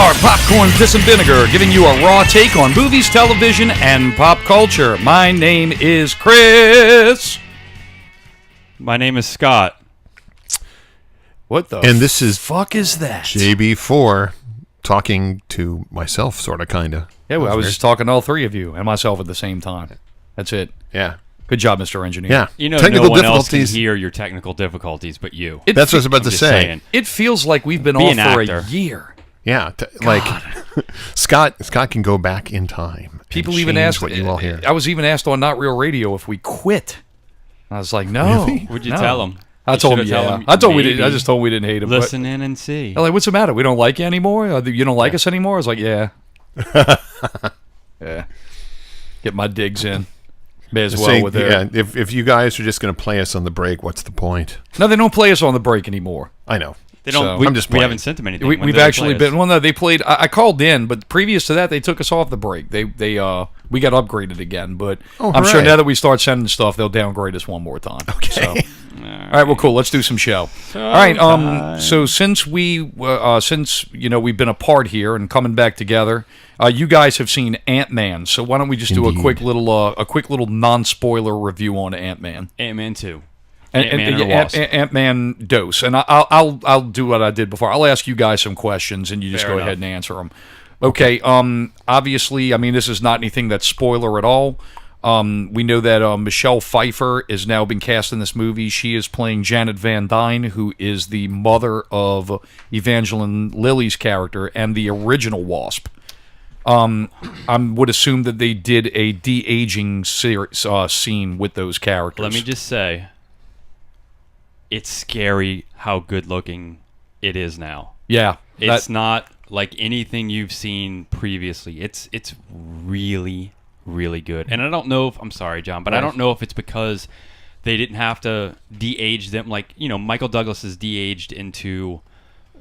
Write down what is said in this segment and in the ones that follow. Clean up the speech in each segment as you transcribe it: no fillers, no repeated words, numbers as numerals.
are Popcorn, Piss, and Vinegar, giving you a raw take on movies, television, and pop culture. My name is Chris. My name is Scott. What the And this is fuck is that? JB4 talking to myself, sort of, kind of. Yeah, well, I was just talking to all three of you and myself at the same time. That's it. Yeah. Good job, Mr. Engineer. Yeah. You know, technical no one else can difficulties. hear your technical difficulties but you. That's what I was about to just say. saying. It feels like we've been Be off an for actor. a year. Yeah. Like, Scott can go back in time. People and even change asked what you all hear. I was even asked on Not Real Radio if we quit. I was like, no. Really? Would you no. tell him? I You told him, shoulda yeah. told him I told we didn't. I maybe. just told him we didn't hate him. but- Listen in and see. They're like, what's the matter? We don't like you anymore? You don't like us anymore? I was like, yeah. Yeah. Get my digs in. May as well Saying, with their... yeah, if you guys are just going to play us on the break, what's the point? No, they don't play us on the break anymore. I know. They don't. So- we, I'm just we playing. haven't sent them anything. We've actually been... Well, no, they played... I called in, but previous to that, they took us off the break. We got upgraded again, but Oh, I'm sure hooray. now that we start sending stuff, they'll downgrade us one more time. Okay. So. All right, well, cool. Let's do some show. All right. So since we've been apart here and coming back together, you guys have seen Ant-Man. So why don't we just do a quick little non-spoiler review on Ant-Man? Ant-Man 2. And and Wasp. Ant-Man dose. And I'll do what I did before. I'll ask you guys some questions, and you just Fair go enough. ahead and answer them. Okay. Obviously, I mean, this is not anything that's spoiler at all. We know that Michelle Pfeiffer is now been cast in this movie. She is playing Janet Van Dyne, who is the mother of Evangeline Lilly's character and the original Wasp. I would assume that they did a de-aging scene with those characters. Let me just say, it's scary how good looking it is now. Yeah. It's not like anything you've seen previously. It's really, really good. And I don't know if... I'm sorry, John, but I don't know if it's because they didn't have to de-age them. Like, you know, Michael Douglas is de-aged into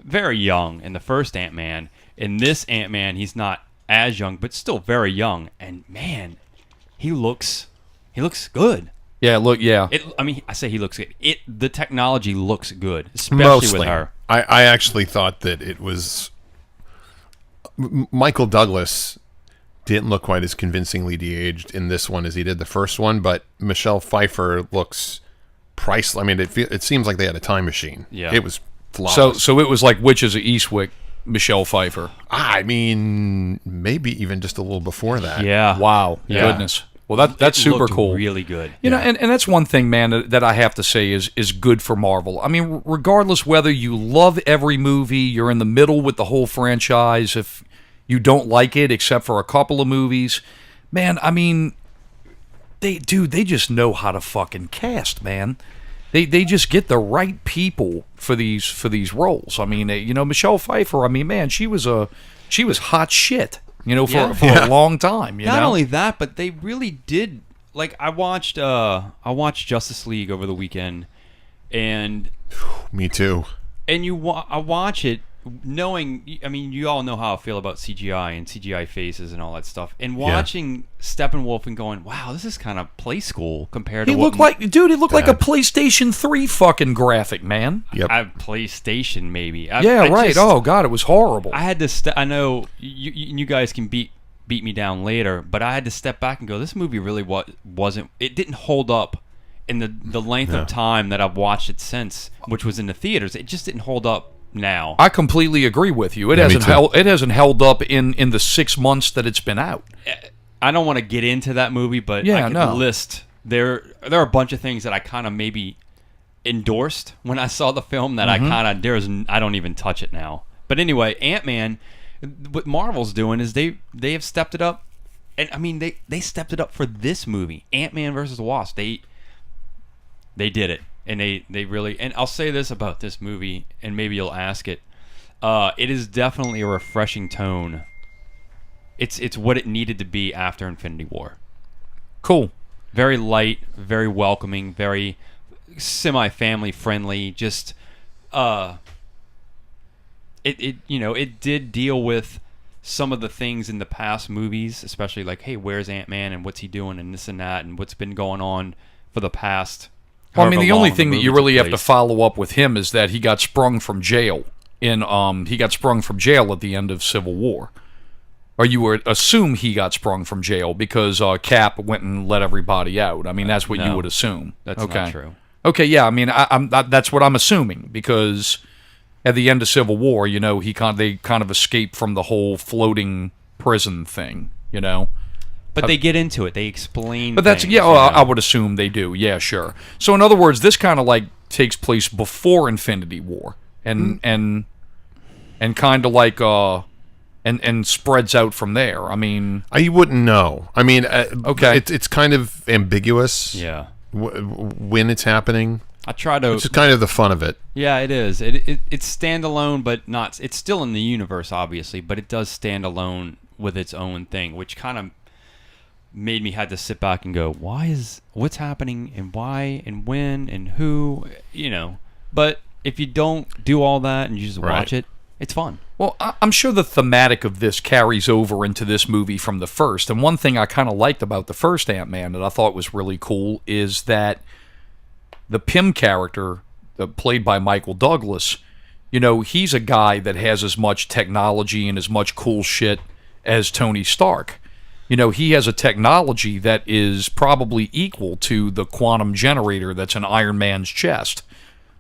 very young in the first Ant-Man. In this Ant-Man, he's not as young, but still very young. And, man, he looks good. Yeah, look, yeah. I say he looks good. The technology looks good, especially Mostly. with her. I actually thought that it was... Michael Douglas didn't look quite as convincingly de-aged in this one as he did the first one, but Michelle Pfeiffer looks priceless. I mean, it seems like they had a time machine. Yeah. It was flawless. So it was like Witches of Eastwick, Michelle Pfeiffer. I mean, maybe even just a little before that. Yeah. Wow. Yeah. Goodness. Well, that's It super looked cool. Really good. You know, and that's one thing, man, that I have to say is good for Marvel. I mean, regardless whether you love every movie, you're in the middle with the whole franchise, if you don't like it except for a couple of movies, man, I mean, they just know how to fucking cast, man. They just get the right people for these roles. I mean, Michelle Pfeiffer, I mean, man, she was hot shit. For a long time. Not only that, but they really did. Like I watched Justice League over the weekend, and Me too. I watch it knowing. I mean, you all know how I feel about CGI and CGI faces and all that stuff. And watching Steppenwolf and going, wow, this is kind of play school compared to He what looked like a PlayStation 3 fucking graphic, man. Yep. I PlayStation maybe. Right. Oh god, it was horrible. I had to. I know you guys can beat me down later, but I had to step back and go. This movie really wasn't. It didn't hold up in the length of time that I've watched it since, which was in the theaters. It just didn't hold up now. I completely agree with you. It hasn't held up in the 6 months that it's been out. I don't want to get into that movie, but I could list there are a bunch of things that I kind of maybe endorsed when I saw the film that I don't even touch it now. But anyway, Ant-Man, what Marvel's doing is they have stepped it up, and I mean they stepped it up for this movie, Ant-Man versus the Wasp. They did it, and they really. And I'll say this about this movie, and maybe you'll ask it. It is definitely a refreshing tone. It's what it needed to be after Infinity War. Cool. Very light, very welcoming, very semi-family friendly. Just it did deal with some of the things in the past movies, especially like, hey, where's Ant-Man and what's he doing and this and that and what's been going on for the past. Well, I mean, the only thing that you really have to place. follow up with him is that he got sprung from jail. he got sprung from jail at the end of Civil War. Or you would assume he got sprung from jail because Cap went and let everybody out. I mean, that's what you would assume. That's not true. Okay, yeah. I mean, that's what I'm assuming because at the end of Civil War, they kind of escaped from the whole floating prison thing. But they get into it. They explain. But that's things, I would assume they do. Yeah, sure. So in other words, this kind of like takes place before Infinity War, and kind of like and spreads out from there. I mean, I wouldn't know. I mean, okay, it's kind of ambiguous. Yeah, when it's happening. I try to. It's just kind of the fun of it. Yeah, it is. It's standalone, but not. It's still in the universe, obviously, but it does stand alone with its own thing, which kind of made me had to sit back and go, what's happening and why and when and who, But if you don't do all that and you just watch it, it's fun. Well, I'm sure the thematic of this carries over into this movie from the first. And one thing I kind of liked about the first Ant-Man that I thought was really cool is that the Pym character, played by Michael Douglas, he's a guy that has as much technology and as much cool shit as Tony Stark. He has a technology that is probably equal to the quantum generator that's in Iron Man's chest.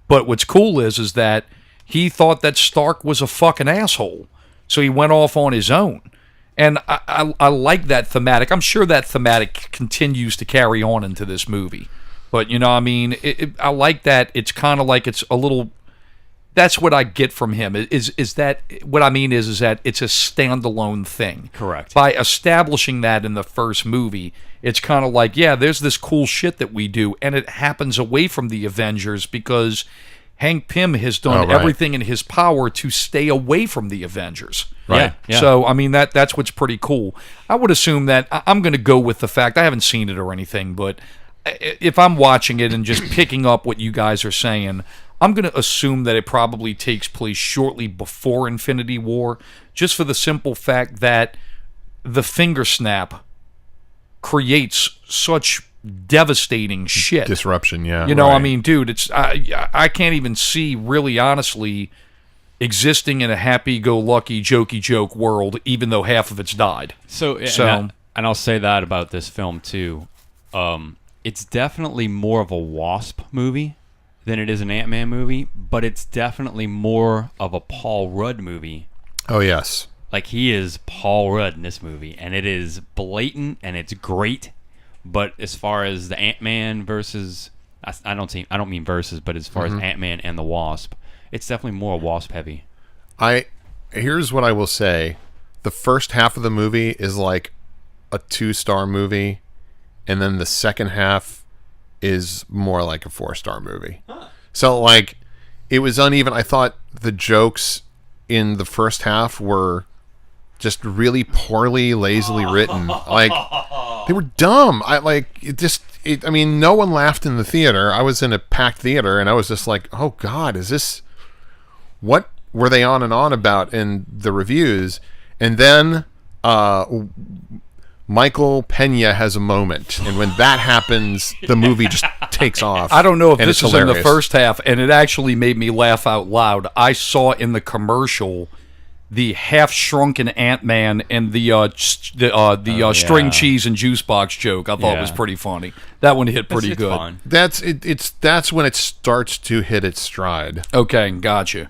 But what's cool is that he thought that Stark was a fucking asshole. So he went off on his own. And I like that thematic. I'm sure that thematic continues to carry on into this movie. But, I like that. It's kind of like it's a little... That's what I get from him. Is that what I mean? Is that it's a standalone thing. Correct. By establishing that in the first movie, it's kind of like, yeah, there's this cool shit that we do, and it happens away from the Avengers because Hank Pym has done everything in his power to stay away from the Avengers. Right. Yeah. So I mean that's what's pretty cool. I would assume that I'm going to go with the fact I haven't seen it or anything, but if I'm watching it and just picking up what you guys are saying, I'm going to assume that it probably takes place shortly before Infinity War, just for the simple fact that the finger snap creates such devastating shit. Disruption, yeah. I mean, dude, it's I can't even see, really honestly, existing in a happy-go-lucky, jokey-joke world, even though half of it's died. And I'll say that about this film, too. It's definitely more of a Wasp movie than it is an Ant-Man movie, but it's definitely more of a Paul Rudd movie. Oh, yes. Like, he is Paul Rudd in this movie, and it is blatant, and it's great, but as far as the Ant-Man versus... I don't mean versus, but as far as Ant-Man and the Wasp, it's definitely more Wasp heavy. Here's what I will say. The first half of the movie is like a 2-star movie, and then the second half is more like a 4-star movie. So, like, it was uneven. I thought the jokes in the first half were just really poorly, lazily written. Like, they were dumb. I mean, no one laughed in the theater. I was in a packed theater, and I was just like, oh, God, is this... What were they on and on about in the reviews? And then Michael Pena has a moment, and when that happens, the movie just takes off. I don't know if this is in the first half, and it actually made me laugh out loud. I saw in the commercial the half-shrunken Ant-Man and the string cheese and juice box joke. I thought it was pretty funny. That one hit pretty good. Fun. That's when it starts to hit its stride. Okay, gotcha.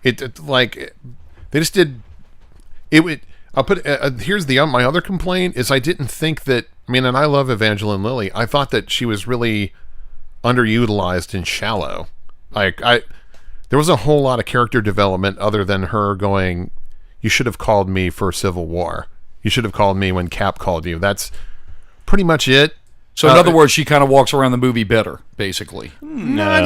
It like they just did it. I'll put here's my other complaint is I didn't think that. I mean, and I love Evangeline Lilly. I thought that she was really underutilized and shallow. Like there was a whole lot of character development other than her going, "You should have called me for Civil War. You should have called me when Cap called you." That's pretty much it. So in other words, she kind of walks around the movie bitter, basically. Not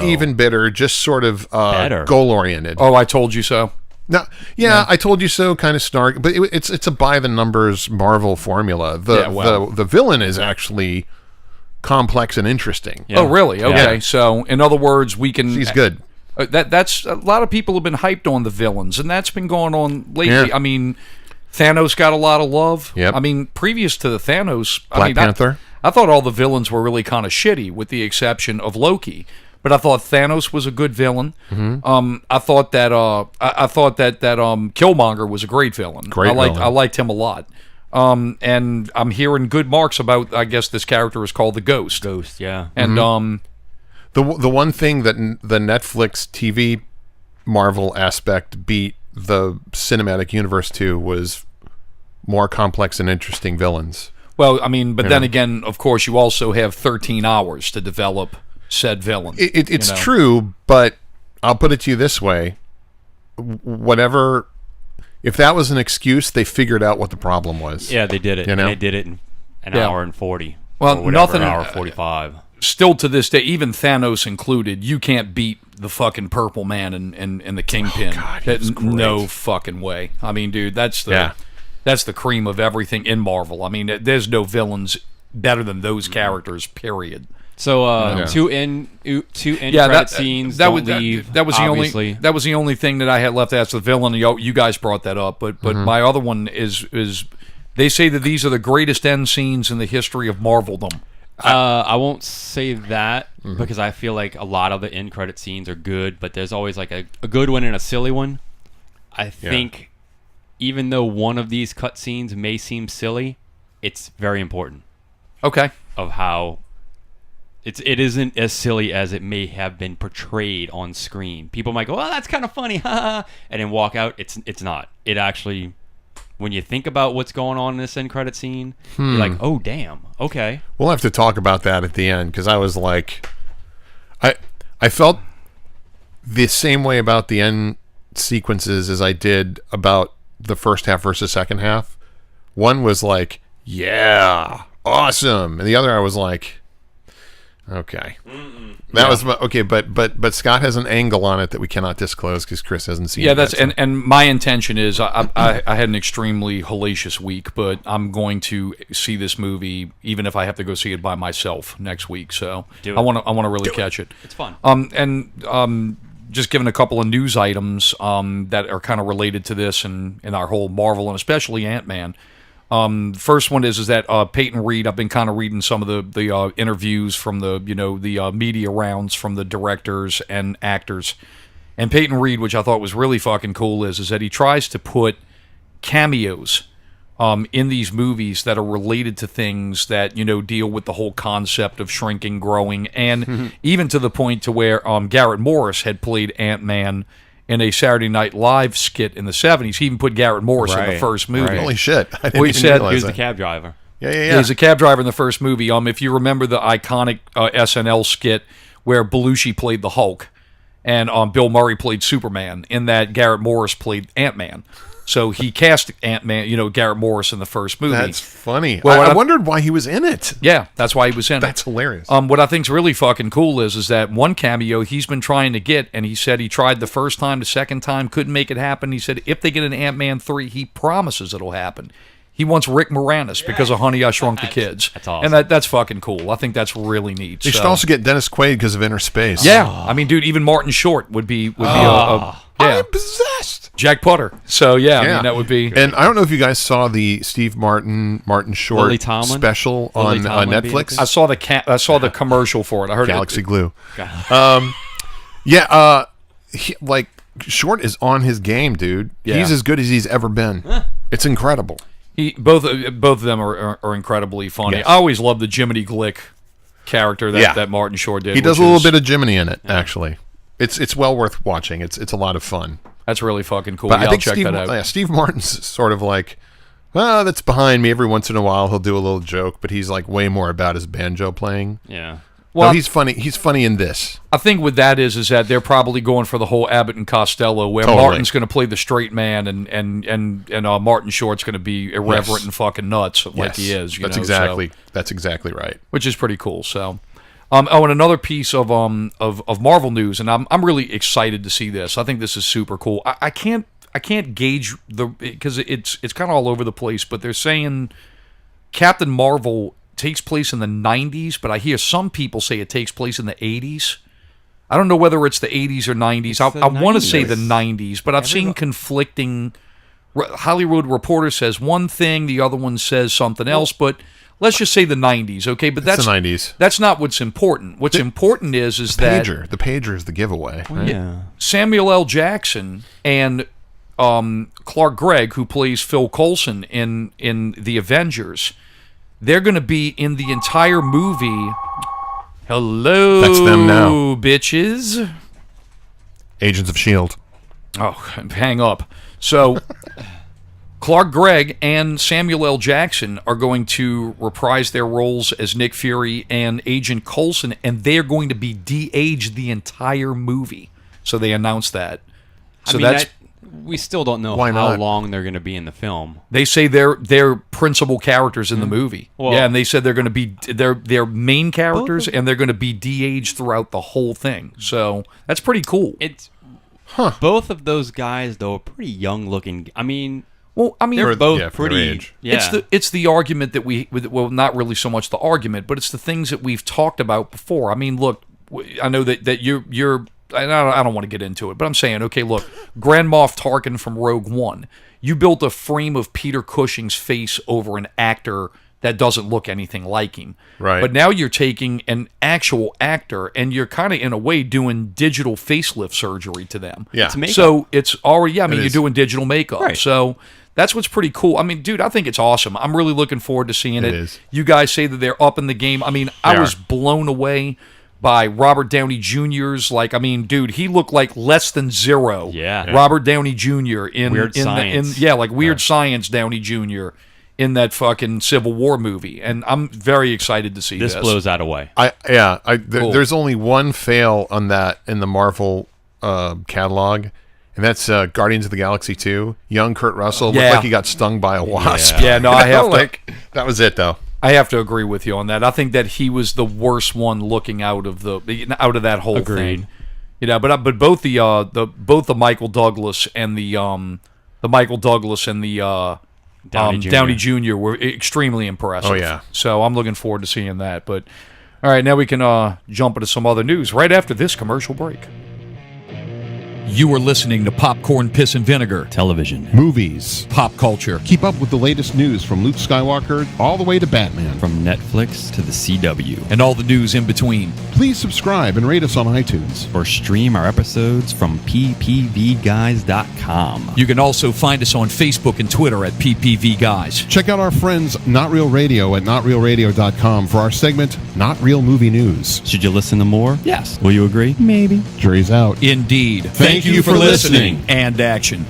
even bitter, just sort of goal oriented. Oh, I told you so. No, I told you so. Kind of snark, but it's a by the numbers Marvel formula. The villain is actually complex and interesting. Yeah. Oh, really? Okay. Yeah. So in other words, she's good. That's a lot of people have been hyped on the villains, and that's been going on lately. Yeah. I mean, Thanos got a lot of love. Yep. I mean, previous to the Thanos, Black Panther. I thought all the villains were really kind of shitty, with the exception of Loki. but I thought Thanos was a good villain. I thought that Killmonger was a great villain. I liked him a lot. And I'm hearing good marks about. I guess this character is called the Ghost. Ghost, yeah. And the one thing that the Netflix TV Marvel aspect beat the cinematic universe to was more complex and interesting villains. Well, I mean, but then again, of course, you also have 13 hours to develop said villain. It's true, but I'll put it to you this way: whatever. If that was an excuse, they figured out what the problem was. Yeah, they did it. You know? They did it in an hour and 40. Well, or whatever, nothing. An hour 45. Still to this day, even Thanos included, you can't beat the fucking Purple Man and the Kingpin. Oh, God, no fucking way. I mean, dude, that's the cream of everything in Marvel. I mean, there's no villains better than those characters. Period. So two end credit scenes. That was the only thing that I had left as the villain. You guys brought that up, but my other one is they say that these are the greatest end scenes in the history of Marveldom. I won't say that because I feel like a lot of the end credit scenes are good, but there's always like a good one and a silly one. I think even though one of these cut scenes may seem silly, it's very important. Okay. Of how it isn't as silly as it may have been portrayed on screen. People might go, "Oh, that's kind of funny," and then walk out. It's not. It actually, when you think about what's going on in this end credit scene, you're like, "Oh, damn, okay." We'll have to talk about that at the end because I was like, I felt the same way about the end sequences as I did about the first half versus second half. One was like, "Yeah, awesome," and the other I was like, okay. That was okay, but Scott has an angle on it that we cannot disclose because Chris hasn't seen it. Yeah, that's and my intention is I had an extremely hellacious week, but I'm going to see this movie even if I have to go see it by myself next week. So I want to really catch it. It's fun. Just giving a couple of news items that are kind of related to this and our whole Marvel and especially Ant-Man. First one is that Peyton Reed. I've been kind of reading some of the interviews from the media rounds from the directors and actors, and Peyton Reed, which I thought was really fucking cool, is that he tries to put cameos in these movies that are related to things that deal with the whole concept of shrinking, growing, and even to the point to where Garrett Morris had played Ant-Man in a Saturday Night Live skit in the 70s. He even put Garrett Morris in the first movie. Right. Holy shit. I didn't he said he was the cab driver. Yeah. He's a cab driver in the first movie. If you remember the iconic SNL skit where Belushi played the Hulk and Bill Murray played Superman, in that Garrett Morris played Ant-Man. So he cast Ant-Man, Garrett Morris in the first movie. That's funny. Well, I wondered why he was in it. Yeah, that's why he was in it. That's hilarious. What I think's really fucking cool is that one cameo he's been trying to get, and he said he tried the first time, the second time, couldn't make it happen. He said if they get an Ant-Man 3, he promises it'll happen. He wants Rick Moranis because of Honey, I Shrunk the Kids. That's awesome. And that's fucking cool. I think that's really neat. They should also get Dennis Quaid because of Inner Space. Yeah. I mean, dude, even Martin Short would be I'm possessed. Jack Putter. So, I mean, that would be... And I don't know if you guys saw the Steve Martin Short special on Netflix. I saw the commercial for it. I heard Galaxy Glue. Short is on his game, dude. Yeah. He's as good as he's ever been. It's incredible. Both of them are incredibly funny. Yes. I always loved the Jiminy Glick character that Martin Short did. He does a little bit of Jiminy in it, actually. It's well worth watching. It's a lot of fun. That's really fucking cool. But I think I'll check that out. Steve Martin's sort of like, that's behind me. Every once in a while, he'll do a little joke, but he's like way more about his banjo playing. Yeah. Well, he's funny. He's funny in this. I think what that is that they're probably going for the whole Abbott and Costello, where Martin's going to play the straight man, and Martin Short's going to be irreverent and fucking nuts like he is. That's exactly right. Which is pretty cool. So, and another piece of Marvel news, and I'm really excited to see this. I think this is super cool. I can't gauge because it's kind of all over the place, but they're saying Captain Marvel takes place in the 90s, but I hear some people say it takes place in the 80s. I don't know whether it's the 80s or 90s. I want to say the 90s, but I've seen conflicting... Hollywood Reporter says one thing, the other one says something else, but let's just say the 90s, okay? But that's the 90s. That's not what's important. What's important is that the pager is the giveaway. Well, yeah. Samuel L. Jackson and Clark Gregg, who plays Phil Coulson in The Avengers, they're going to be in the entire movie. Hello, that's them now, bitches. Agents of S.H.I.E.L.D. Oh, hang up. So, Clark Gregg and Samuel L. Jackson are going to reprise their roles as Nick Fury and Agent Coulson, and they're going to be de-aged the entire movie. So they announced that. So we still don't know how long they're going to be in the film. They say they're principal characters in the movie. Well, yeah, and they said they're going to be they're main characters, and they're going to be de-aged throughout the whole thing. So that's pretty cool. Both of those guys, though, are pretty young looking. They're both pretty. Age. Yeah. It's the argument that not really so much the argument, but it's the things that we've talked about before. I mean, look, I know that you're. I don't want to get into it, but I'm saying, okay, look, Grand Moff Tarkin from Rogue One. You built a frame of Peter Cushing's face over an actor that doesn't look anything like him. Right. But now you're taking an actual actor and you're kind of, in a way, doing digital facelift surgery to them. Yeah. So it's already, you're doing digital makeup. Right. So that's what's pretty cool. I mean, dude, I think it's awesome. I'm really looking forward to seeing it. It is. You guys say that they're up in the game. I mean, I was blown away by Robert Downey Jr.'s, dude, he looked like less than zero. Yeah. Robert Downey Jr. in Weird Science. Weird Science Downey Jr. in that fucking Civil War movie, and I'm very excited to see this. This blows that away. Cool. There's only one fail on that in the Marvel catalog, and that's Guardians of the Galaxy 2. Young Kurt Russell looked like he got stung by a wasp. Yeah, no, I have to. That was it, though. I have to agree with you on that. I think that he was the worst one looking out of that whole thing. But both the Michael Douglas and the Downey Jr. were extremely impressive. Oh yeah. So I'm looking forward to seeing that. But all right, now we can jump into some other news right after this commercial break. You are listening to Popcorn, Piss, and Vinegar. Television. Movies. Pop culture. Keep up with the latest news from Luke Skywalker all the way to Batman. From Netflix to the CW. And all the news in between. Please subscribe and rate us on iTunes. Or stream our episodes from PPVGuys.com. You can also find us on Facebook and Twitter at PPVGuys. Check out our friends Not Real Radio at NotRealRadio.com for our segment Not Real Movie News. Should you listen to more? Yes. Will you agree? Maybe. Jury's out. Indeed. Thank you for listening. And action.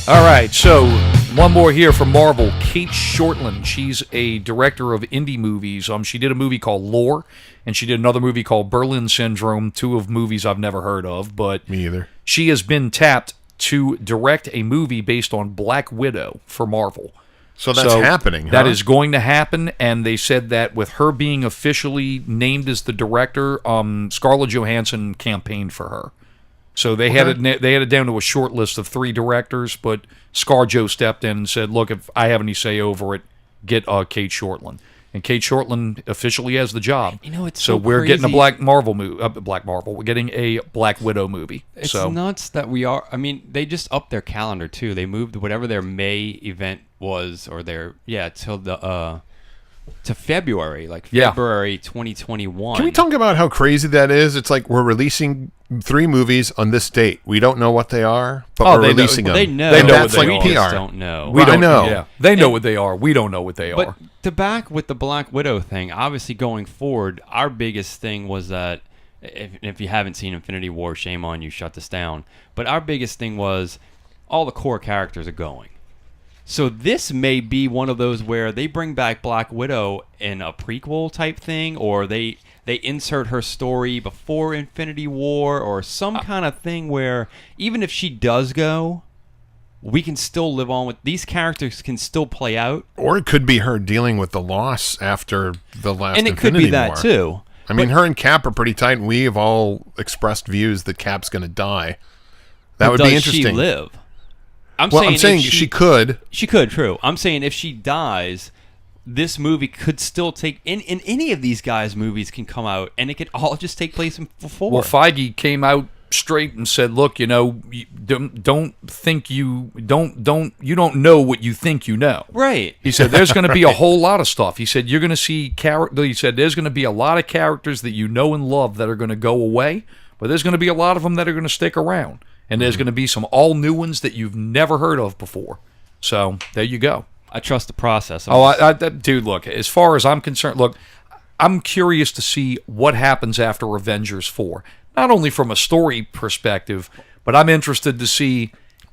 All right, so one more here from Marvel. Kate Shortland. She's a director of indie movies. She did a movie called Lore, and she did another movie called Berlin Syndrome, two of movies I've never heard of. But me either. She has been tapped to direct a movie based on Black Widow for Marvel. So that's happening, huh? That is going to happen, and they said that with her being officially named as the director, Scarlett Johansson campaigned for her. So they had it down to a short list of 3 directors, but ScarJo stepped in and said, "Look, if I have any say over it, get Kate Shortland." And Kate Shortland officially has the job. It's so we're getting a We're getting a Black Widow movie. It's nuts that we are. I mean, they just upped their calendar too. They moved whatever their May event was, or till the to February, February 2021. Can we talk about how crazy that is? It's like we're releasing 3 movies on this date. We don't know what they are, but we're releasing them. They know. That's like PR. PR. Don't know. We don't know. Yeah. They know what they are. We don't know what they are. But to back with the Black Widow thing, obviously going forward, our biggest thing was that if you haven't seen Infinity War, shame on you, shut this down. But our biggest thing was all the core characters are going. So this may be one of those where they bring back Black Widow in a prequel type thing, or they insert her story before Infinity War, or some kind of thing where even if she does go, we can still live on with these characters, can still play out. Or it could be her dealing with the loss after the last Infinity War. And it could be that too. I mean, her and Cap are pretty tight, and we have all expressed views that Cap's going to die. That would be interesting. Does she live? I'm saying she could. She could, true. I'm saying if she dies, this movie could still take... In any of these guys' movies can come out, and it could all just take place in 4. Well, Feige came out straight and said, "Look, you know, you don't know what you think you know." Right. He said, "There's going to be a whole lot of stuff." He said, "You're going to see He said, "There's going to be a lot of characters that you know and love that are going to go away, but there's going to be a lot of them that are going to stick around, and there's going to be some all new ones that you've never heard of before." So there you go. I trust the process. Dude, look, as far as I'm concerned, look, I'm curious to see what happens after Avengers 4. Not only from a story perspective, but I'm interested to see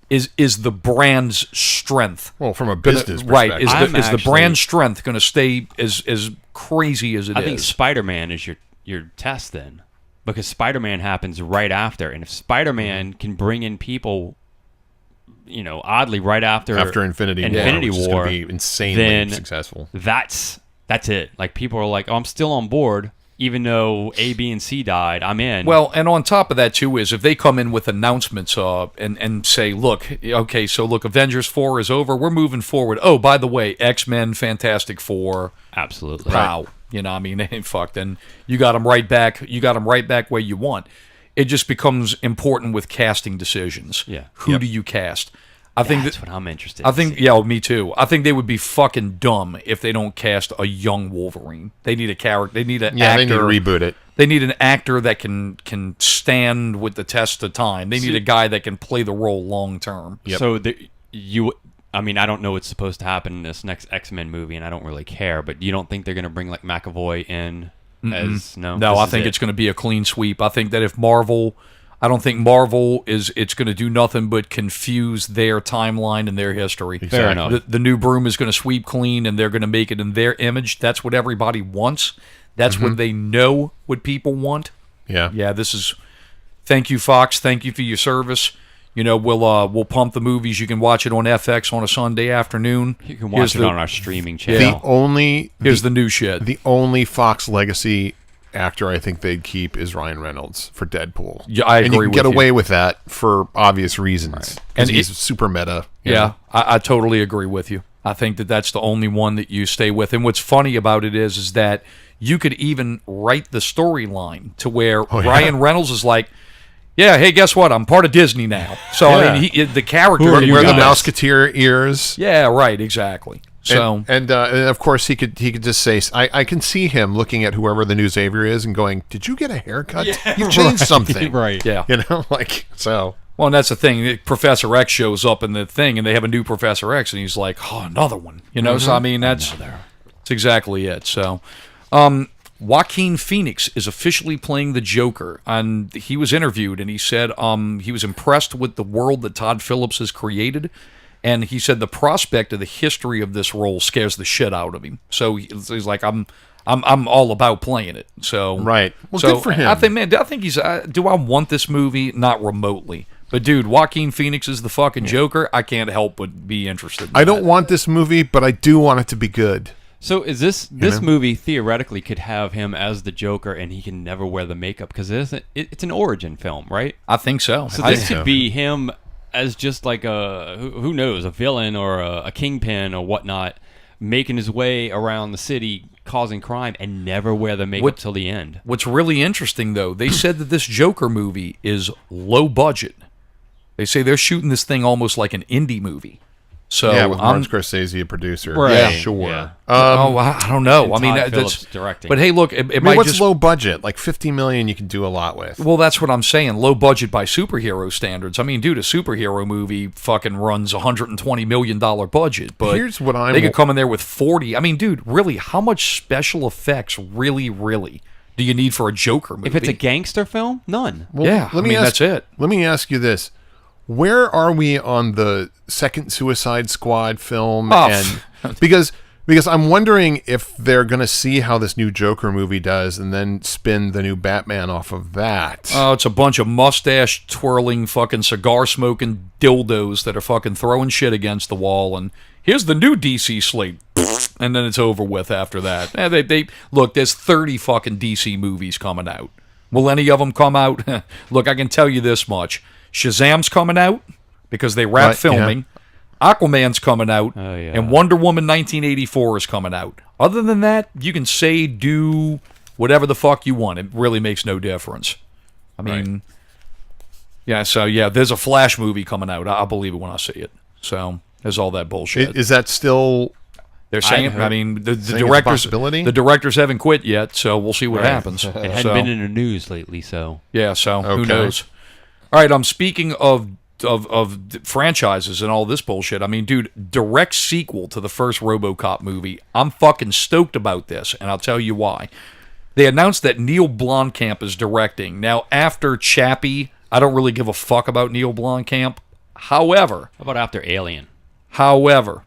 is the brand's strength. Well, from a business perspective. Right. Is the brand strength going to stay as crazy as it is? I think Spider-Man is your test then. Because Spider-Man happens right after. And if Spider-Man can bring in people, you know, oddly right after Infinity War, which is going to be insanely successful. That's it. Like, people are like, "Oh, I'm still on board, even though A, B, and C died. I'm in." Well, and on top of that too is if they come in with announcements and say, "Look, okay, so look, Avengers 4 is over. We're moving forward. Oh, by the way, X-Men, Fantastic Four, absolutely, pow." You know, I mean, fuck. Then you got them right back. You got them right back where you want. It just becomes important with casting decisions. Yeah. Who do you cast? I think that's what I'm interested. Yeah, me too. I think they would be fucking dumb if they don't cast a young Wolverine. They need a character. They need an actor. They need to reboot it. They need an actor that can stand with the test of time. They need a guy that can play the role long term. Yep. So I mean, I don't know what's supposed to happen in this next X-Men movie, and I don't really care. But you don't think they're going to bring like McAvoy in as no? No, I think it's going to be a clean sweep. I think that if Marvel. I don't think Marvel it's going to do nothing but confuse their timeline and their history. Exactly. Fair enough. The new broom is going to sweep clean, and they're going to make it in their image. That's what everybody wants. That's what they know what people want. Yeah. Yeah, this is... Thank you, Fox. Thank you for your service. You know, we'll pump the movies. You can watch it on FX on a Sunday afternoon. You can watch it on our streaming channel. Here's the new shit. The only Fox legacy actor I think they'd keep is Ryan Reynolds for Deadpool. Yeah, I agree with you. And you can get away with that for obvious reasons. Right. And he's super meta. Yeah, I totally agree with you. I think that's the only one that you stay with. And what's funny about it is that you could even write the storyline to where Ryan Reynolds is like, "Yeah, hey, guess what? I'm part of Disney now." So I mean, the character wear the Mouseketeer ears. Yeah, right, exactly. So and of course he could just say, I can see him looking at whoever the new Xavier is and going, "Did you get a haircut? You changed something." Right. Yeah. You know, like, so. Well, and that's the thing. Professor X shows up in the thing, and they have a new Professor X, and he's like, "Oh, another one." You know, so I mean, that's exactly it. So, Joaquin Phoenix is officially playing the Joker, and he was interviewed, and he said he was impressed with the world that Todd Phillips has created. And he said the prospect of the history of this role scares the shit out of him. So he's like, I'm all about playing it. So right. Well, good for him. I think he's. Do I want this movie? Not remotely. But dude, Joaquin Phoenix is the fucking Joker. I can't help but be interested. I don't want this movie, but I do want it to be good. So is this movie theoretically could have him as the Joker, and he can never wear the makeup because it's an origin film, right? I think so. So this could be him as just like who knows, a villain or a kingpin or whatnot, making his way around the city causing crime and never wear the makeup till the end. What's really interesting, though, they said that this Joker movie is low budget. They say they're shooting this thing almost like an indie movie. So yeah, with Martin Scorsese, a producer. Right. Yeah, sure. Yeah. I don't know. I mean, that's directing. But hey, look, it might what's just low budget? Like $50 million, you can do a lot with. Well, that's what I'm saying. Low budget by superhero standards. I mean, dude, a superhero movie fucking runs $120 million budget. But here's what they could come in there with 40. I mean, dude, really, how much special effects really do you need for a Joker movie? If it's a gangster film, none. Well, yeah, that's it. Let me ask you this. Where are we on the second Suicide Squad film? And because I'm wondering if they're going to see how this new Joker movie does and then spin the new Batman off of that. Oh, it's a bunch of mustache twirling fucking cigar smoking dildos that are fucking throwing shit against the wall, and here's the new DC slate. And then it's over with after that. They look, there's 30 fucking DC movies coming out. Will any of them come out? Look, I can tell you this much. Shazam's coming out because they wrapped filming. Yeah. Aquaman's coming out. And Wonder Woman 1984 is coming out. Other than that, you can say, do whatever the fuck you want. It really makes no difference. I mean, Yeah, so there's a Flash movie coming out. I'll believe it when I see it. So there's all that bullshit. Is that still? They're saying. I mean, the directors haven't quit yet, so we'll see what happens. It hadn't been in the news lately, so yeah. So who knows? All right. I'm speaking of franchises and all this bullshit. I mean, dude, direct sequel to the first RoboCop movie. I'm fucking stoked about this, and I'll tell you why. They announced that Neil Blomkamp is directing. Now, after Chappie, I don't really give a fuck about Neil Blomkamp. However... How about after Alien? However...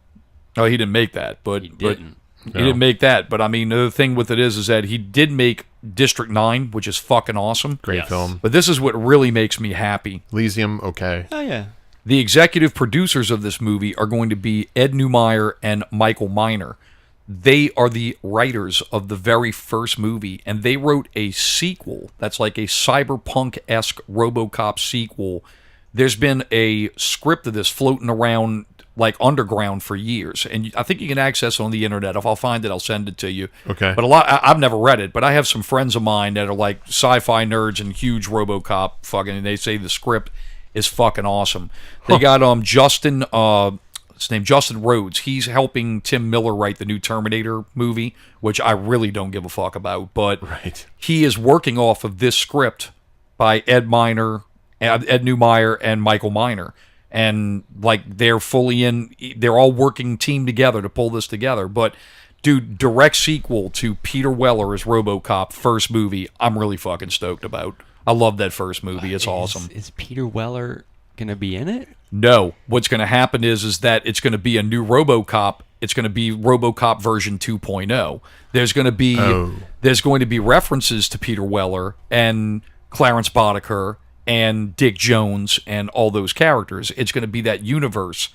Oh, he didn't make that, but... He didn't. He didn't make that, but I mean, the thing with it is that he did make District 9, which is fucking awesome. Great film. But this is what really makes me happy. Elysium, okay. Oh, yeah. The executive producers of this movie are going to be Ed Neumeyer and Michael Miner. They are the writers of the very first movie, and they wrote a sequel that's like a cyberpunk-esque RoboCop sequel. There's been a script of this floating around like underground for years, and I think you can access it on the internet. If I'll find it, I'll send it to you. Okay. But I've never read it, but I have some friends of mine that are like sci-fi nerds and huge RoboCop fucking, and they say the script is fucking awesome. They got Justin... His name Justin Rhodes. He's helping Tim Miller write the new Terminator movie, which I really don't give a fuck about. But he is working off of this script by Ed Neumeyer, and Michael Miner, and like they're fully in. They're all working team together to pull this together. But dude, direct sequel to Peter Weller as RoboCop first movie. I'm really fucking stoked about. I love that first movie. It's awesome. Is Peter Weller gonna be in it? No. What's going to happen is that it's going to be a new RoboCop. It's going to be RoboCop version 2.0. There's going to be references to Peter Weller and Clarence Boddicker and Dick Jones and all those characters. It's going to be that universe,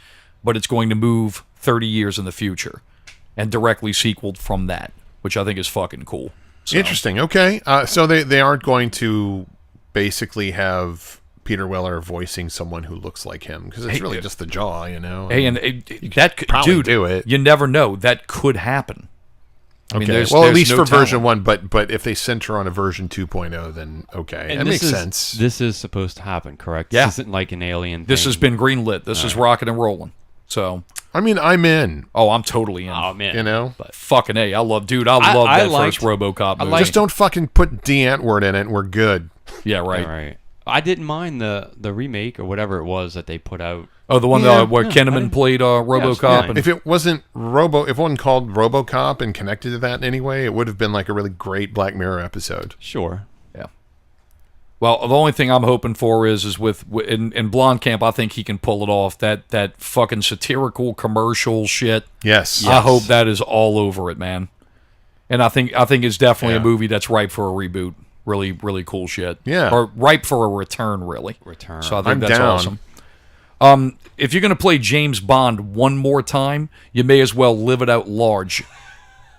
but it's going to move 30 years in the future and directly sequeled from that, which I think is fucking cool. So. Interesting. Okay. So they aren't going to basically have Peter Weller voicing someone who looks like him, because it's really just the jaw, you know. Hey, and that could probably do it. You never know. That could happen. I mean, well, at least for version 1, but if they center on a version 2.0, then okay, and that makes sense. This is supposed to happen, correct? Yeah. This isn't like an Alien thing. This has been greenlit. This is rocking and rolling. So, I mean, I'm in. Oh, I'm totally in. Oh, man. You know? But fucking A, I love that first RoboCop movie. Just don't fucking put D. Antwoord in it and we're good. Yeah, right. All right. I didn't mind the remake or whatever it was that they put out. Oh, the one where Kinnaman played RoboCop. And if it wasn't if it wasn't called RoboCop and connected to that in any way, it would have been like a really great Black Mirror episode. Sure. Yeah. Well, the only thing I'm hoping for is in Blomkamp, I think he can pull it off. That fucking satirical commercial shit. Yes. I hope that is all over it, man. And I think it's definitely a movie that's ripe for a reboot. Really, really cool shit. Yeah. Or ripe for a return, really. So I think that's down. awesome. If you're going to play James Bond one more time, you may as well live it out large.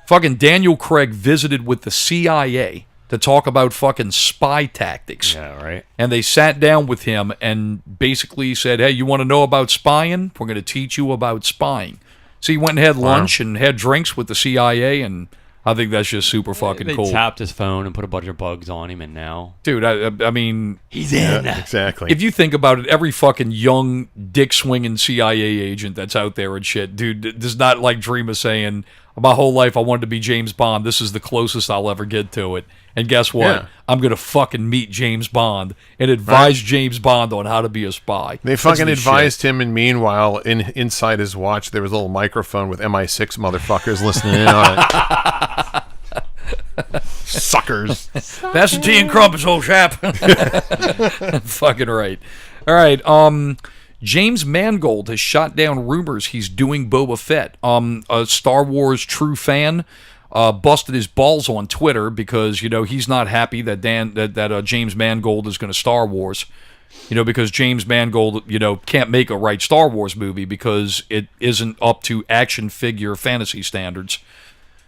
Fucking Daniel Craig visited with the CIA to talk about fucking spy tactics. Yeah, right. And they sat down with him and basically said, hey, you want to know about spying? We're going to teach you about spying. So he went and had lunch and had drinks with the CIA, and I think that's just super fucking cool. They tapped his phone and put a bunch of bugs on him, and now... Dude, I mean... He's in. Yeah, exactly. If you think about it, every fucking young, dick-swinging CIA agent that's out there and shit, dude, does not like dream of saying, my whole life I wanted to be James Bond. This is the closest I'll ever get to it. And guess what? Yeah. I'm going to fucking meet James Bond and advise James Bond on how to be a spy. They fucking advised him, and meanwhile, inside his watch, there was a little microphone with MI6 motherfuckers listening in on it. Suckers. That's the tea and crumpets, old chap. Fucking right. All right. James Mangold has shot down rumors he's doing Boba Fett. A Star Wars true fan busted his balls on Twitter because, you know, he's not happy that James Mangold is going to Star Wars. You know, because James Mangold, you know, can't make a right Star Wars movie because it isn't up to action figure fantasy standards.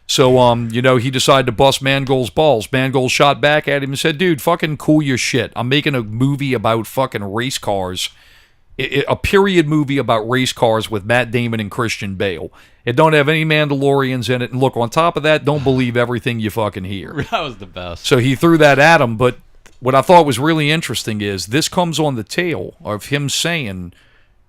So, you know, he decided to bust Mangold's balls. Mangold shot back at him and said, dude, fucking cool your shit. I'm making a movie about fucking race cars. A period movie about race cars with Matt Damon and Christian Bale. It don't have any Mandalorians in it. And look, on top of that, don't believe everything you fucking hear. That was the best. So he threw that at him, but what I thought was really interesting is this comes on the tail of him saying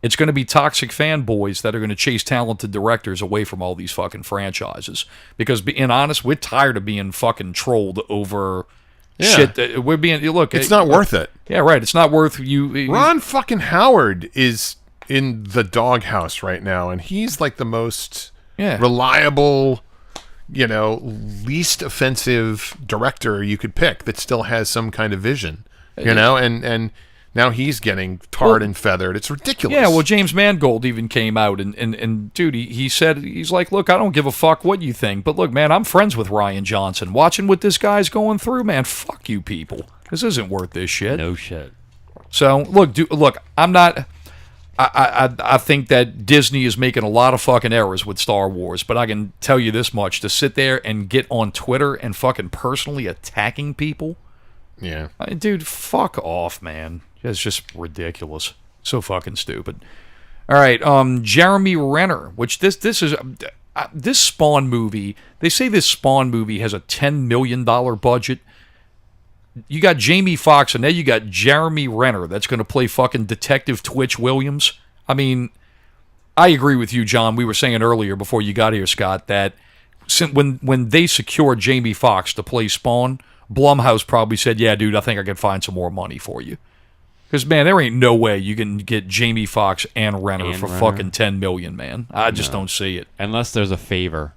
it's going to be toxic fanboys that are going to chase talented directors away from all these fucking franchises. Because, being honest, we're tired of being fucking trolled over shit. We're being, look, it's not worth it. Yeah, right. It's not worth you. Ron fucking Howard is in the doghouse right now, and he's like the most reliable, least offensive director you could pick that still has some kind of vision, and now he's getting tarred and feathered. It's ridiculous. Yeah, well, James Mangold even came out and dude, he said, he's like, look, I don't give a fuck what you think, but look, man, I'm friends with Rian Johnson. Watching what this guy's going through, man, fuck you people. This isn't worth this shit. No shit. So, look, I'm not... I think that Disney is making a lot of fucking errors with Star Wars, but I can tell you this much: to sit there and get on Twitter and fucking personally attacking people, dude, fuck off, man. It's just ridiculous. So fucking stupid. All right, Jeremy Renner, which this is this Spawn movie. They say this Spawn movie has a $10 million budget. You got Jamie Foxx, and now you got Jeremy Renner that's going to play fucking Detective Twitch Williams. I mean, I agree with you, John. We were saying earlier before you got here, Scott, that when they secured Jamie Foxx to play Spawn, Blumhouse probably said, yeah, dude, I think I can find some more money for you. Because, man, there ain't no way you can get Jamie Foxx and Renner for fucking $10 million, man. I just don't see it. Unless there's a favor.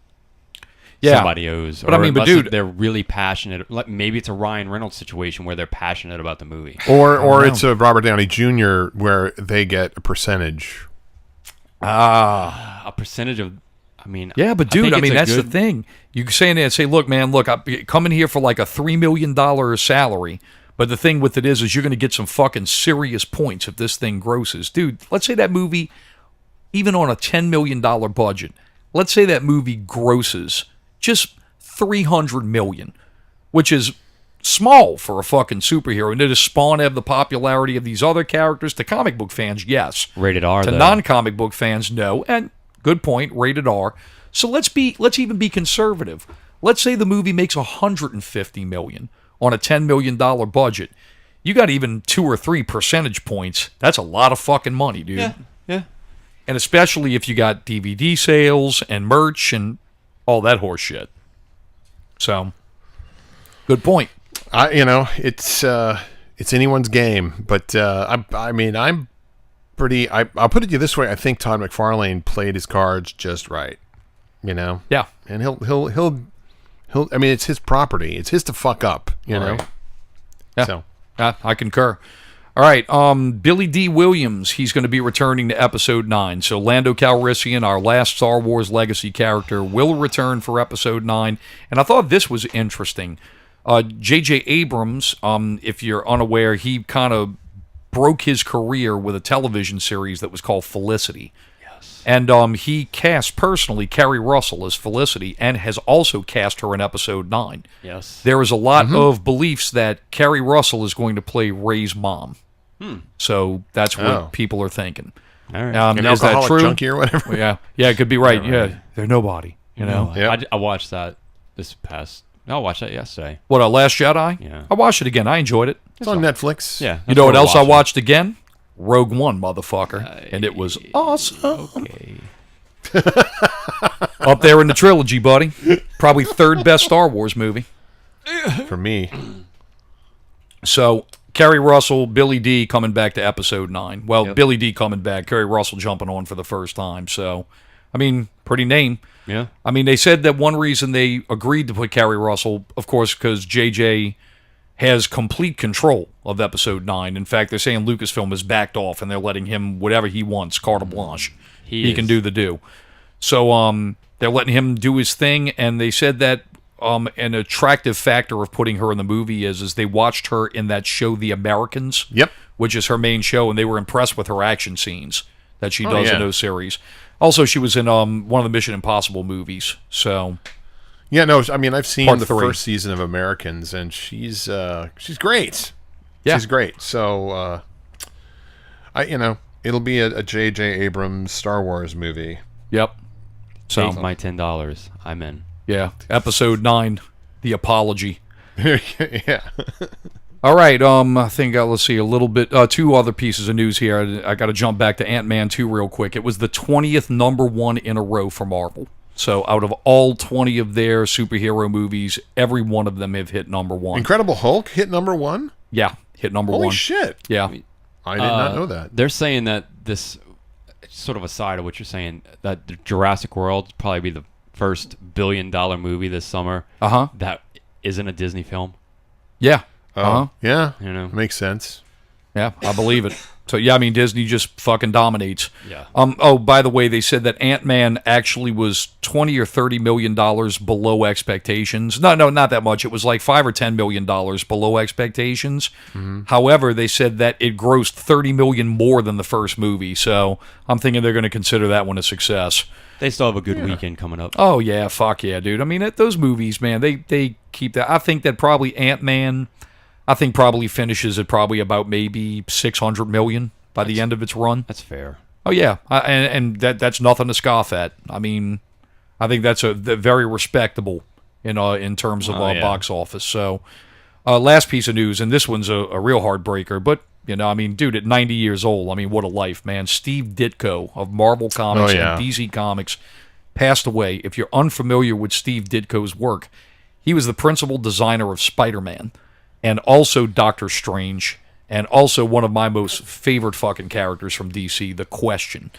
Yeah. Somebody owes. But I mean, but dude, they're really passionate. Maybe it's a Ryan Reynolds situation where they're passionate about the movie, or it's a Robert Downey Jr. where they get a percentage. A percentage of. I mean, yeah, but dude, I mean that's the thing. You say that, say, look, man, look, I'm coming here for like a $3 million salary. But the thing with it is you're going to get some fucking serious points if this thing grosses, dude. Let's say that movie, even on a $10 million budget, let's say that movie grosses just $300 million, which is small for a fucking superhero. And does Spawn have the popularity of these other characters? To comic book fans, yes. Rated R. To non-comic book fans, no. And good point, rated R. So let's even be conservative. Let's say the movie makes $150 million on a $10 million budget. You got even 2 or 3 percentage points. That's a lot of fucking money, dude. Yeah. And especially if you got DVD sales and merch and all that horse shit. So, good point. It's anyone's game, but I mean, I'm pretty. I'll put it to you this way: I think Todd McFarlane played his cards just right. Yeah, and he'll. I mean, it's his property. It's his to fuck up. Yeah. So I concur. All right, Billy D. Williams, he's going to be returning to Episode 9. So Lando Calrissian, our last Star Wars Legacy character, will return for Episode 9. And I thought this was interesting. J.J. Abrams, if you're unaware, he kind of broke his career with a television series that was called Felicity. Yes. And he cast personally Kerry Russell as Felicity and has also cast her in Episode 9. Yes. There is a lot of beliefs that Kerry Russell is going to play Rey's mom. So that's what people are thinking. All right. An alcoholic junkie or whatever. Well, yeah, it could be right. Yeah, they're nobody. Yep. I watched that I watched that yesterday. What, Last Jedi? Yeah. I watched it again. I enjoyed it. It's on Netflix. Yeah. You know what else I watched again? Rogue One, motherfucker. And it was awesome. Okay. Up there in the trilogy, buddy. Probably third best Star Wars movie. For me. So, Kerry Russell, Billy D coming back to Episode 9. Well, Billy D coming back, Kerry Russell jumping on for the first time. So, I mean, pretty name. Yeah. I mean, they said that one reason they agreed to put Kerry Russell, of course, because JJ has complete control of Episode 9. In fact, they're saying Lucasfilm has backed off and they're letting him whatever he wants, carte blanche. He can do the do. So they're letting him do his thing, and they said that an attractive factor of putting her in the movie is they watched her in that show The Americans, which is her main show, and they were impressed with her action scenes that she does in those series. Also, she was in one of the Mission Impossible movies. So, yeah, no, I mean, I've seen Part the 3. first season of Americans, and she's great. Yeah. She's great. So, it'll be a J.J. Abrams Star Wars movie. Yep. So Take my $10. I'm in. Yeah, Episode 9, The Apology. Yeah. All right, I think let's see a little bit. Two other pieces of news here. I got to jump back to Ant-Man 2 real quick. It was the 20th number one in a row for Marvel. So out of all 20 of their superhero movies, every one of them have hit number one. Incredible Hulk hit number one? Yeah, hit number one. Holy shit. Yeah. I did not know that. They're saying that this, sort of aside of what you're saying, that the Jurassic World will probably be the first billion-dollar movie this summer that isn't a Disney film. Yeah. Yeah. You know, makes sense. Yeah, I believe it. So, yeah, I mean, Disney just fucking dominates. Yeah. Oh, by the way, they said that Ant-Man actually was $20 or $30 million below expectations. No, not that much. It was like $5 or $10 million below expectations. Mm-hmm. However, they said that it grossed $30 million more than the first movie. So I'm thinking they're going to consider that one a success. They still have a good weekend coming up. Oh, yeah. Fuck yeah, dude. I mean, those movies, man, they keep that. I think that probably Ant-Man... probably finishes at probably about maybe $600 million by the end of its run. That's fair. Oh yeah, and that's nothing to scoff at. I mean, I think that's very respectable in terms of box office. So, last piece of news, and this one's a real heartbreaker, but I mean, dude, at 90 years old, I mean, what a life, man. Steve Ditko of Marvel Comics and DC Comics passed away. If you're unfamiliar with Steve Ditko's work, he was the principal designer of Spider-Man. And also Doctor Strange, and also one of my most favorite fucking characters from DC, The Question.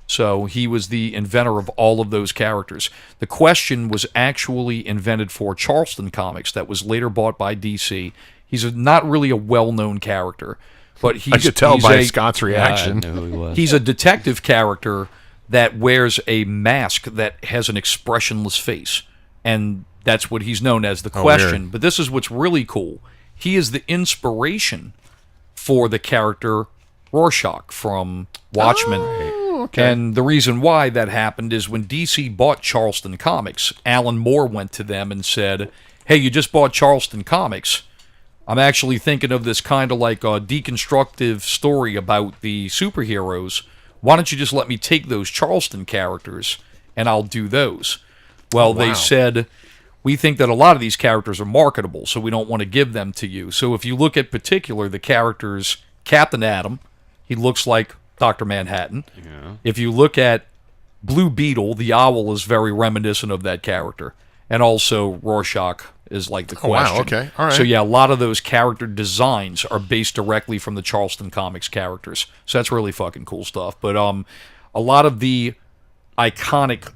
So he was the inventor of all of those characters. The Question was actually invented for Charleston Comics that was later bought by DC. He's not really a well-known character, but I could tell by Scott's reaction. I knew who he was. He's a detective character that wears a mask that has an expressionless face, and that's what he's known as, The Question. Weird. But this is what's really cool. He is the inspiration for the character Rorschach from Watchmen. Oh, okay. And the reason why that happened is when DC bought Charleston Comics, Alan Moore went to them and said, hey, you just bought Charleston Comics. I'm actually thinking of this kind of like a deconstructive story about the superheroes. Why don't you just let me take those Charleston characters and I'll do those? Well, They said... we think that a lot of these characters are marketable, so we don't want to give them to you. So if you look at particular the characters, Captain Atom, he looks like Dr. Manhattan. Yeah. If you look at Blue Beetle, the owl is very reminiscent of that character. And also Rorschach is like The Question. Wow, okay. All right. So yeah, a lot of those character designs are based directly from the Charleston Comics characters. So that's really fucking cool stuff. But a lot of the iconic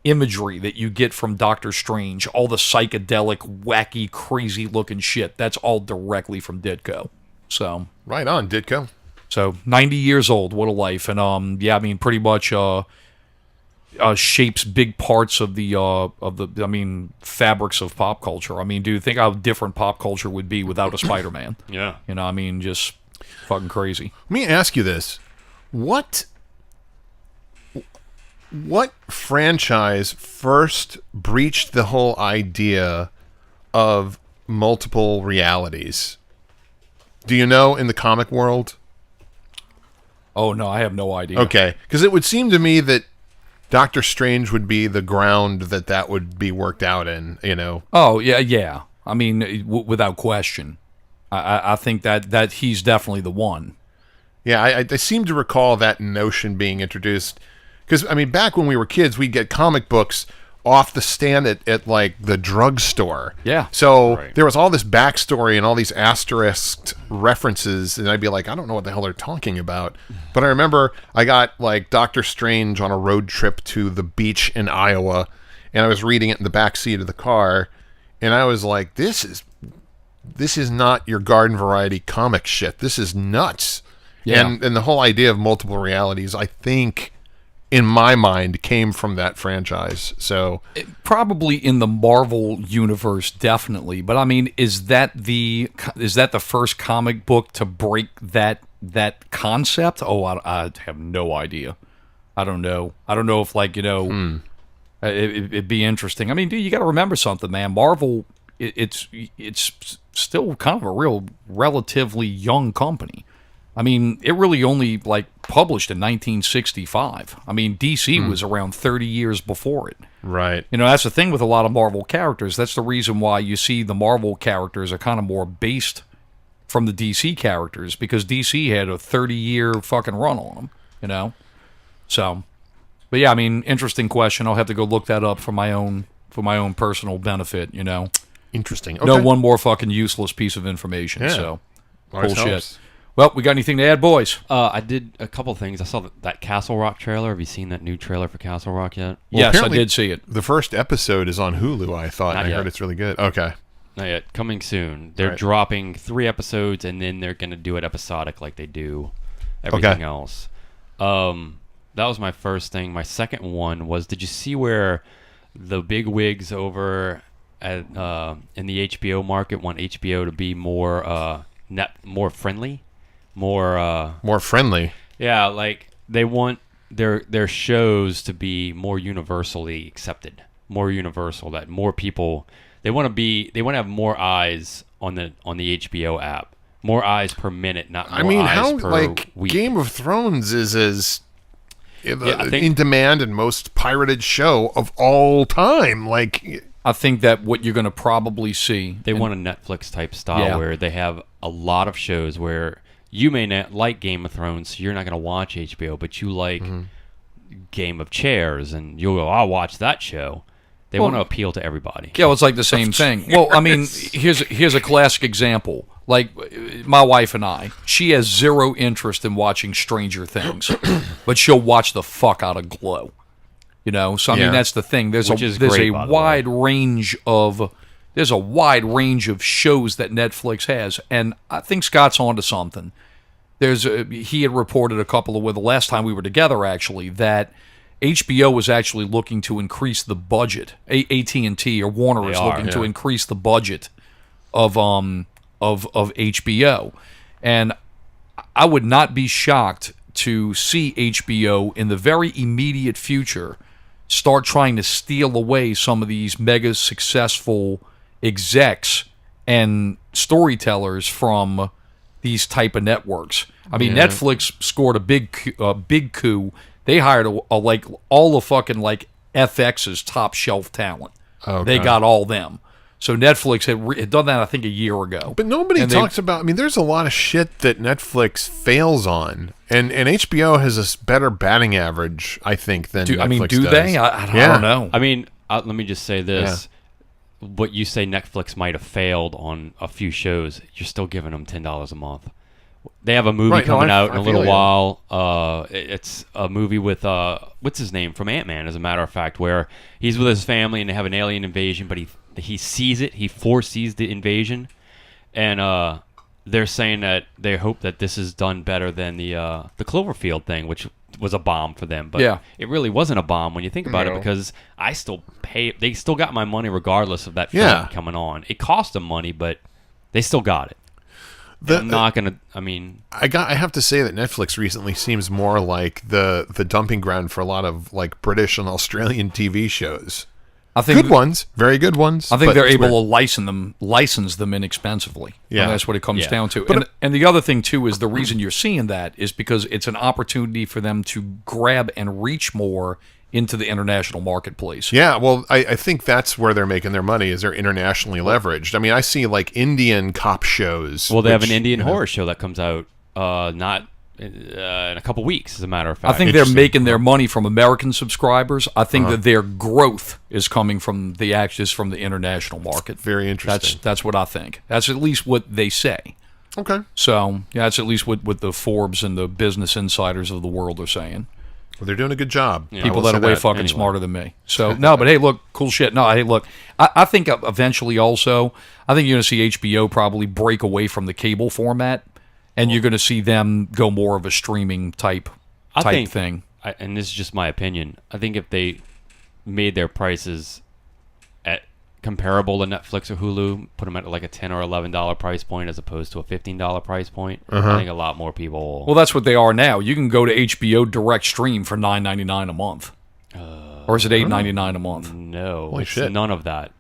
imagery that you get from Doctor Strange, all the psychedelic, wacky, crazy-looking shit, that's all directly from Ditko. So right on, Ditko. So 90 years old, what a life, and I mean, pretty much shapes big parts of the fabrics of pop culture. I mean, dude, think how different pop culture would be without a Spider-Man. Yeah, I mean, just fucking crazy. Let me ask you this: What franchise first breached the whole idea of multiple realities? Do you know in the comic world? Oh, no, I have no idea. Okay, because it would seem to me that Doctor Strange would be the ground that would be worked out in, Oh, yeah. I mean, without question. I think that he's definitely the one. Yeah, I seem to recall that notion being introduced. Because, I mean, back when we were kids, we'd get comic books off the stand at like, the drugstore. Yeah. So there was all this backstory and all these asterisked references, and I'd be like, I don't know what the hell they're talking about. But I remember I got, like, Doctor Strange on a road trip to the beach in Iowa, and I was reading it in the back seat of the car, and I was like, this is not your garden variety comic shit. This is nuts. Yeah. And the whole idea of multiple realities, I think, in my mind, came from that franchise. So probably in the Marvel universe, definitely. But I mean, is that the first comic book to break that concept? Oh, I have no idea. I don't know. I don't know if it'd be interesting. I mean, dude, you got to remember something, man. Marvel, it's still kind of a real relatively young company. I mean, it really only published in 1965. I mean, DC was around 30 years before it. Right. That's the thing with a lot of Marvel characters. That's the reason why you see the Marvel characters are kind of more based from the DC characters because DC had a 30-year fucking run on them, you know? So, but yeah, I mean, interesting question. I'll have to go look that up for my own personal benefit, you know? Interesting. Okay. No one more fucking useless piece of information, Yeah. so Always bullshit. helps. Well, we got anything to add, boys? I did a couple things. I saw that Castle Rock trailer. Have you seen that new trailer for Castle Rock yet? Well, Yes, I apparently did see it. The first episode is on Hulu, I thought. Not And I yet. heard it's really good. Okay. Not yet. Coming soon. They're Right. dropping 3 episodes, and then they're going to do it episodic like they do everything else. That was my first thing. My second one was, did you see where the big wigs over at in the HBO market want HBO to be more more friendly? More friendly. Yeah, like they want their shows to be more universally accepted, more universal, that more people they want to have more eyes on the HBO app, more eyes per minute, not more I mean, eyes how per like week. Game of Thrones is as I think- in demand and most pirated show of all time. Like, I think that what you're going to probably see... They want a Netflix type style Yeah. where they have a lot of shows where you may not like Game of Thrones, so you're not going to watch HBO, but you like Game of Chairs, and you'll go, I'll watch that show. They want to appeal to everybody. Yeah, well, it's like the same thing. Well, I mean, here's a classic example. Like, my wife and I, she has zero interest in watching Stranger Things, but she'll watch the fuck out of Glow. You know, so I mean, Yeah. that's the thing. There's Which a is great, by the wide range of shows that Netflix has, and I think Scott's onto something. He had reported the last time we were together, actually, that HBO was actually looking to increase the budget. AT&T or Warner is looking to increase the budget of HBO, and I would not be shocked to see HBO in the very immediate future start trying to steal away some of these mega successful execs and storytellers from these type of networks. I mean, Netflix scored a big coup. They hired like all the fucking like FX's top shelf talent. Okay. They got all them. So Netflix had done that, I think, a year ago. but nobody talks about. I mean, there's a lot of shit that Netflix fails on, and HBO has a better batting average, I think, than Netflix do does. they? I don't know. I mean, let me just say this. What you say Netflix might have failed on a few shows, you're still giving them $10 a month. They have a movie coming out in a little while. It's a movie with what's his name from AntMan, as a matter of fact, where he's with his family and they have an alien invasion, but he sees it, he foresees the invasion, and they're saying that they hope that this is done better than the Cloverfield thing, which was a bomb for them, but it really wasn't a bomb when you think about it, because I still pay. They still got my money regardless of that film coming on. It cost them money, but they still got it. I'm not gonna. I mean, I have to say that Netflix recently seems more like the dumping ground for a lot of like British and Australian TV shows. I think Good ones, very good ones. I think but they're it's able weird. to license them inexpensively. Yeah. And that's what it comes down to. But And the other thing too is the reason you're seeing that is because it's an opportunity for them to grab and reach more into the international marketplace. Yeah, well, I think that's where they're making their money, is they're internationally leveraged. I mean, I see like Indian cop shows. well, they have an which, Indian you know, horror show that comes out not in a couple weeks, as a matter of fact. I think they're making their money from American subscribers. I think that their growth is coming from the international market. Very interesting. That's what I think. That's at least what they say. Okay. So yeah, that's at least what the Forbes and the Business Insiders of the world are saying. Well, they're doing a good job. Yeah. People I will that are say way fucking Anyway. smarter than me. So no, but hey, look, cool shit. No, hey, look, I think eventually also, I think you're going to see HBO probably break away from the cable format, and you're going to see them go more of a streaming type thing. And this is just my opinion. I think if they made their prices at comparable to Netflix or Hulu, put them at like a $10 or $11 price point as opposed to a $15 price point, I think a lot more people. Well, that's what they are now. You can go to HBO direct stream for $9.99 a month, or is it $8.99 a month? No, Holy it's shit. none of that.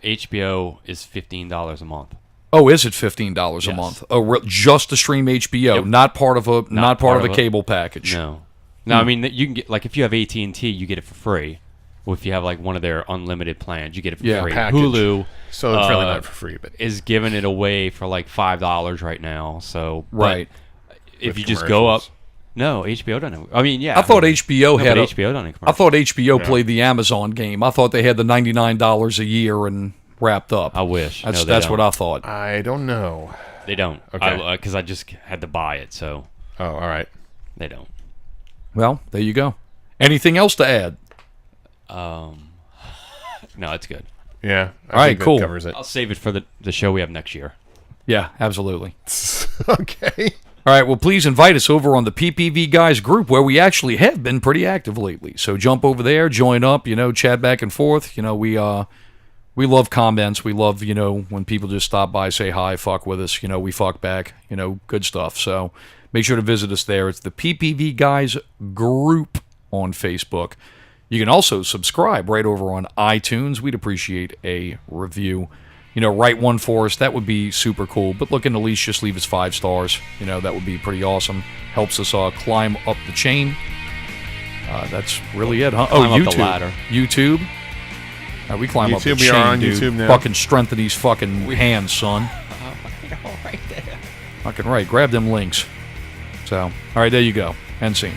HBO is $15 a month. Oh, is it $15 a Yes. month? Oh, just to stream HBO, Yep. not part of a Not part of part a of cable package. No, I mean you can get, like, if you have AT&T, you get it for free. if you have like one of their unlimited plans, you get it for free. Package. Hulu, So it's really not for free, but is giving it away for like $5 right now. So Right. If With you just go up, commercials. no, HBO doesn't. I mean, yeah, I thought HBO had HBO doesn't. I thought HBO played the Amazon game. I thought they had the $99 a year and wrapped up. I wish. That's No, they that's don't. what I thought. I don't know. They don't. Okay. Because I just had to buy it, so Oh, all right. they don't. Well, there you go. Anything else to add? No, it's good. Yeah. All right, think that cool. covers it. I'll save it for the show we have next year. Yeah, absolutely. Okay. All right, well, please invite us over on the PPV Guys group where we actually have been pretty active lately. So jump over there, join up, chat back and forth. We love comments. We love, when people just stop by, say hi, fuck with us. We fuck back, good stuff. So make sure to visit us there. It's the PPV Guys group on Facebook. You can also subscribe right over on iTunes. We'd appreciate a review. Write one for us. That would be super cool. But look, and at least just leave us 5 stars. That would be pretty awesome. Helps us climb up the chain. That's really it, huh? Climb up YouTube. the ladder. YouTube. We climb up the YouTube, we chain, are on dude. YouTube now. Fucking strengthen these fucking hands, son. Right there. Fucking right. Grab them links. So, all right, there you go. End scene.